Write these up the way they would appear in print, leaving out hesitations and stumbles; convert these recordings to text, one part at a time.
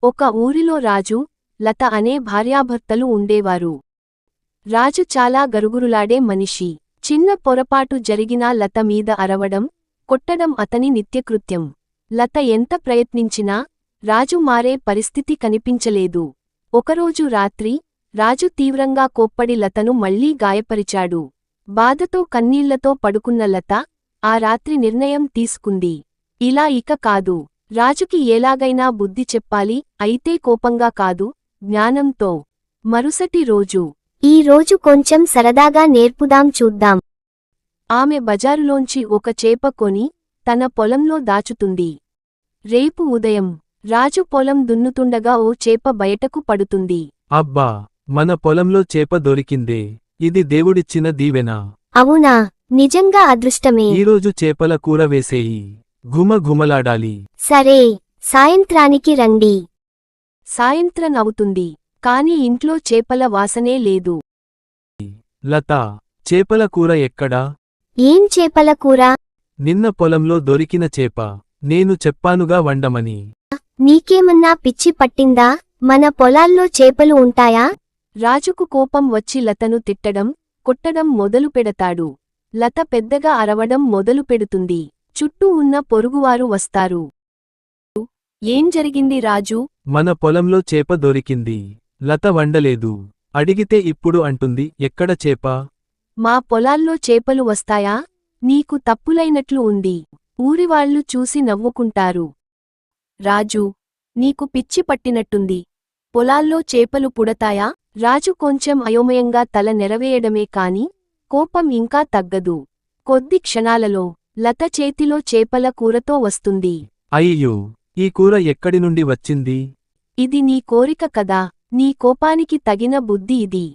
ఒక ఊరిలో రాజు, లత అనే భార్యాభర్తలు ఉండేవారు. రాజు చాలా గరుగురులాడే మనిషి. చిన్న పొరపాటు జరిగినా లత మీద అరవడం, కొట్టడం అతని నిత్యకృత్యం. లత ఎంత ప్రయత్నించినా రాజు మారే పరిస్థితి కనిపించలేదు. ఒకరోజు రాత్రి రాజు తీవ్రంగా కోప్పడి లతను మళ్లీ గాయపరిచాడు. బాధతో కన్నీళ్లతో పడుకున్న లత ఆ రాత్రి నిర్ణయం తీసుకుంది. ఇలా ఇక కాదు. రాజుకి ఎలాగైనా బుద్ధి చెప్పాలి, అయితే కోపంగా కాదు, జ్ఞానంతో. మరుసటి రోజు, ఈ రోజు కొంచెం సరదాగా నేర్పుదాం చూద్దాం. ఆమె బజారులోంచి ఒక చేప కొని తన పొలంలో దాచుతుంది. రేపు ఉదయం రాజు పొలం దున్నుతుండగా ఓ చేప బయటకు పడుతుంది. అబ్బా, మన పొలంలో చేప దొరికిందే, ఇది దేవుడిచ్చిన దీవెన. అవునా, నిజంగా అదృష్టమే. ఈరోజు చేపల కూర వేసేయి, ఘుమఘుమలాడాలి. సరే, సాయంత్రానికి రండి. సాయంత్రం అవుతుంది, కాని ఇంట్లో చేపల వాసనే లేదు. లత, చేపల కూర ఎక్కడా? ఏం చేపల కూర? నిన్న పొలంలో దొరికిన చేప. నేను చెప్పానుగా వండమని. నీకేమన్నా పిచ్చి పట్టిందా? మన పొలాల్లో చేపలు ఉంటాయా? రాజుకు కోపం వచ్చి లతను తిట్టడం, కొట్టడం మొదలుపెడతాడు. లత పెద్దగా అరవడం మొదలుపెడుతుంది. చుట్టూ ఉన్న పొరుగువారు వస్తారు. ఏం జరిగింది రాజూ? మన పొలంలో చేప దొరికింది. లత వండలేదు. అడిగితే ఇప్పుడు అంటుంది, ఎక్కడ చేప? మా పొలాల్లో చేపలు వస్తాయా? నీకు తప్పులైనట్లు ఉంది. ఊరివాళ్లు చూసి నవ్వుకుంటారు. రాజూ, నీకు పిచ్చి పట్టినట్టుంది. పొలాల్లో చేపలు పుడతాయా? రాజు కొంచెం అయోమయంగా తల నెరవేయడమే కాని కోపం ఇంకా తగ్గదు. కొద్ది క్షణాలలో లత చేతిలో చేపల కూరతో వస్తుంది. అయ్యో, ఈ కూర ఎక్కడి నుండి వచ్చింది? ఇది నీ కోరిక కదా, నీ కోపానికి తగిన బుద్ధి ఇది.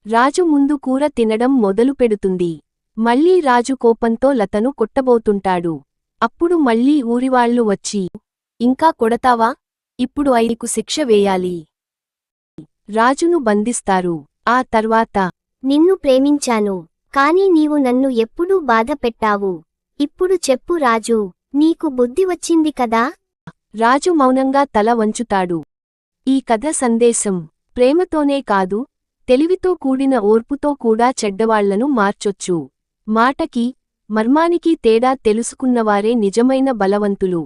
రాజు ముందు కూర తినడం మొదలుపెడుతుంది. మళ్లీ రాజు కోపంతో లతను కొట్టబోతుంటాడు. అప్పుడు మళ్లీ ఊరివాళ్లు వచ్చి, ఇంకా కొడతావా? ఇప్పుడు ఐదుకు శిక్ష వేయాలి. రాజును బంధిస్తారు. ఆ తర్వాత, నిన్ను ప్రేమించాను, కాని నీవు నన్ను ఎప్పుడూ బాధ పెట్టావు. ఇప్పుడు చెప్పు రాజూ, నీకు బుద్ధి వచ్చింది కదా? రాజు మౌనంగా తల వంచుతాడు. ఈ కథ సందేశం: ప్రేమతోనే కాదు, తెలివితో కూడిన ఓర్పుతో కూడా చెడ్డవాళ్లను మార్చొచ్చు. మాటకి, మర్మానికి తేడా తెలుసుకున్నవారే నిజమైన బలవంతులు.